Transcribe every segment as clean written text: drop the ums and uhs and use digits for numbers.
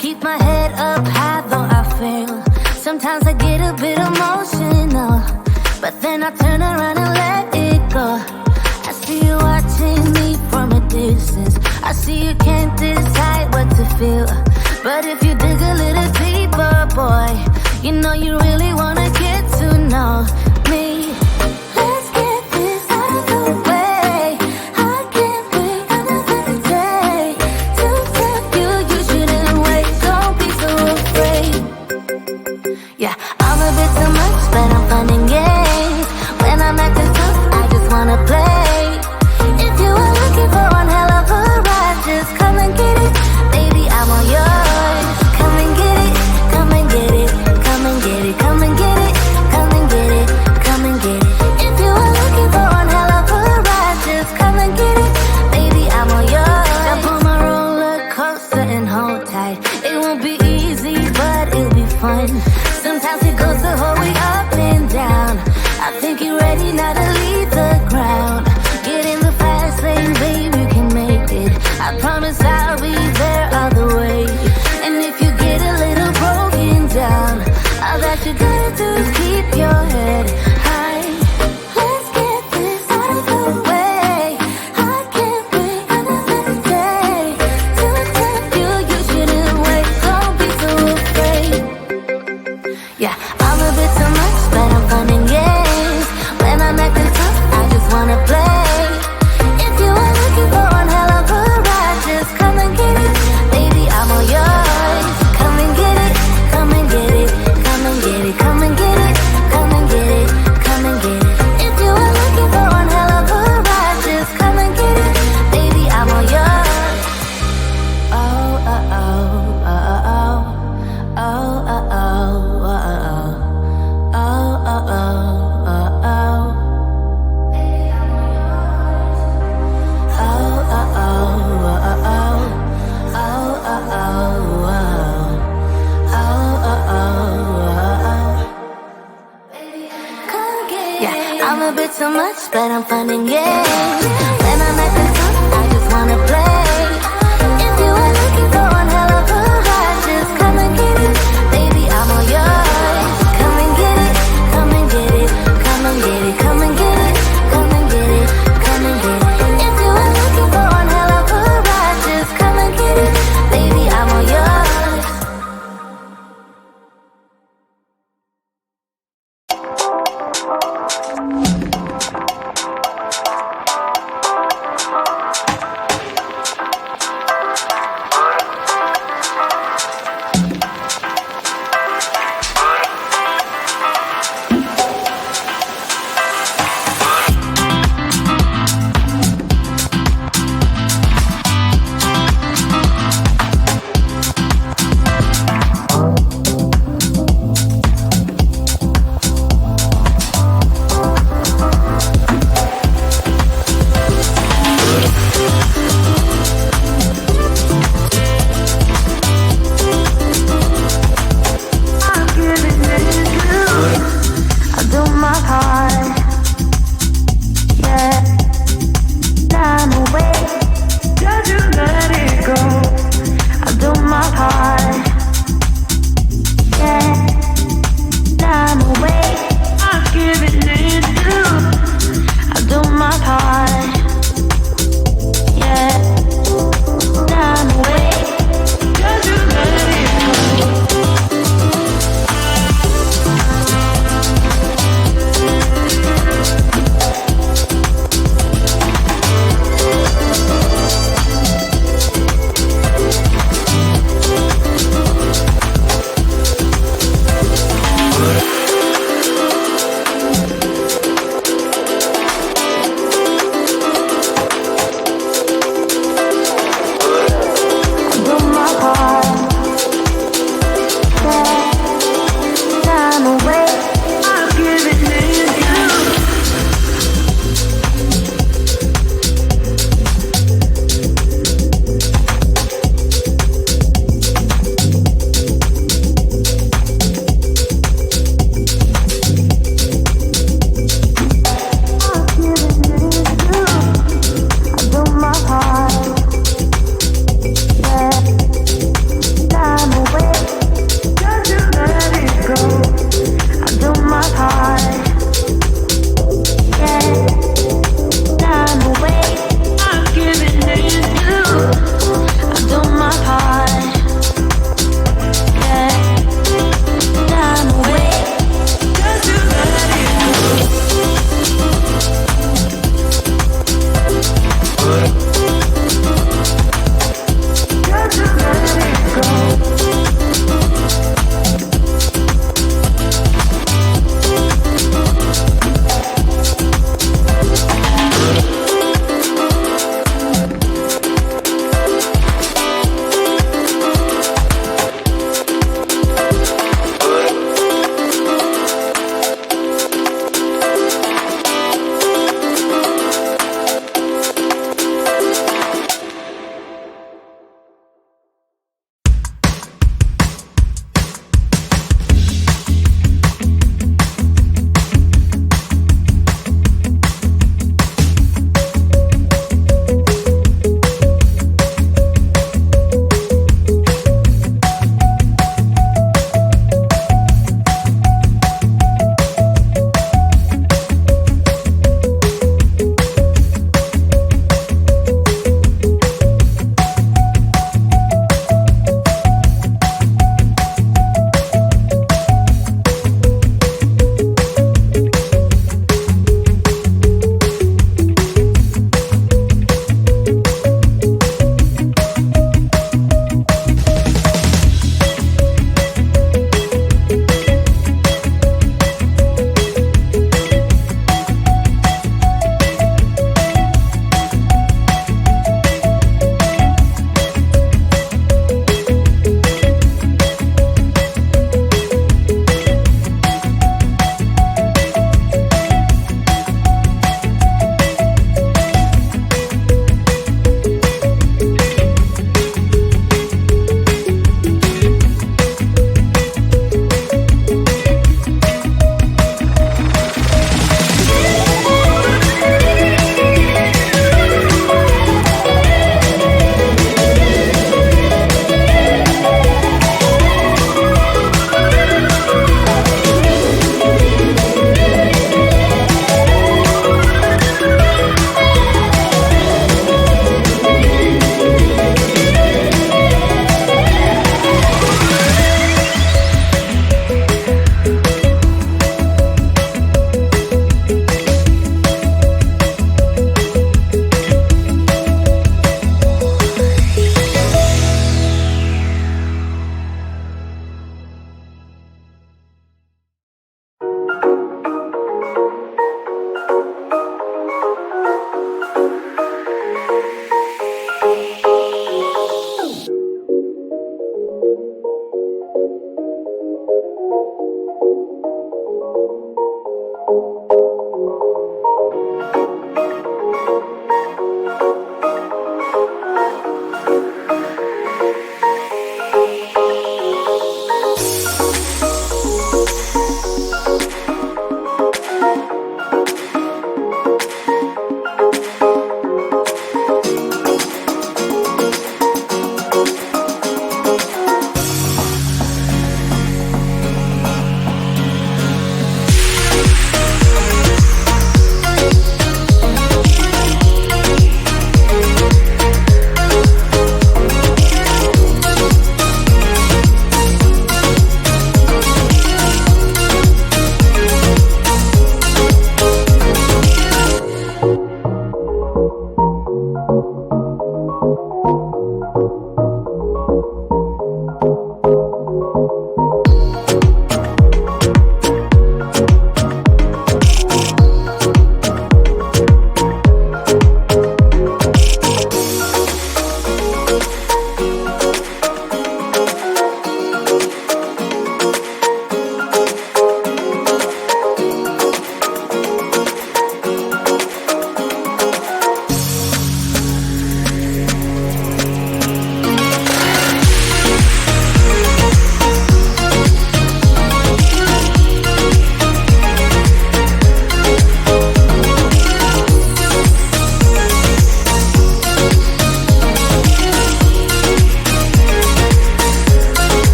keep my head up high though I fail. Sometimes I get a bit emotional, but then I turn around and let it go. I see you watching me from a distance. I see you can't decide what to feel, but if you dig a little deeper, boy, you know you really wanna get to know me. Let's get this out of the way. I can't wait another day to tell you you shouldn't wait. Don't be so afraid. Yeah, I'm a bit too much, but I'm fun and games. When I'm acting tough, I just wanna play. If you are looking for one hell of a ride, just come and get it. Baby, I'm all yours. Come and get it, come and get it, come and get it, come and get it, come and get it, come and get it. If you are looking for one hell of a ride, just come and get it. Baby, I'm all yours. Jump on my roller coaster and hold tight. It won't be easy, but it'll be fun. Sometimes it goes the whole way up and down. I think you're ready now to leave the ground. Get in the fast lane, baby, you can make it. I promise I'll be there all the way. And if you get a little broken down, all that you gotta do is keep your head high. Let's get this out of the way. I can't wait another day to tell you you shouldn't wait. Don't be so afraid. Yeah, I'm a bit too much, but I'm fun and games. When I'm acting tough, I just wanna play. If you are looking for one hell of a ride, just come and get it. Baby, I'm all yours. Come and get it, come and get it, come and get it, come and get it, come and get it, come and get it. If you are looking for one hell of a ride, just come and get it. Baby, I'm all yours. Oh, oh, oh, oh, oh, oh, oh, oh, oh, oh, oh, oh, oh. I'm a bit too much, but I'm fun and games. When I'm acting tough, I just wanna play. If you are looking for one hell of a ride, just come and get it. Baby, I'm all yours. Come and get it, come and get it, come and get it, come and get it, come and get it, come and get it. If you are looking for one hell of a ride, just come and get it. Baby, I'm all yours.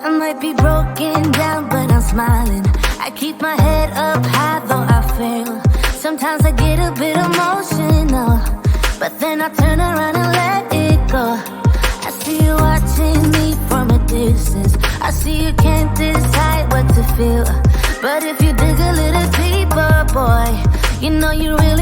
I might be broken down, but I'm smiling. I keep my head up high, though I fail. Sometimes I get a bit emotional, but then I turn around and let it go. I see you watching me from a distance. I see you can't decide what to feel, but if you dig a little deeper, boy, you know you really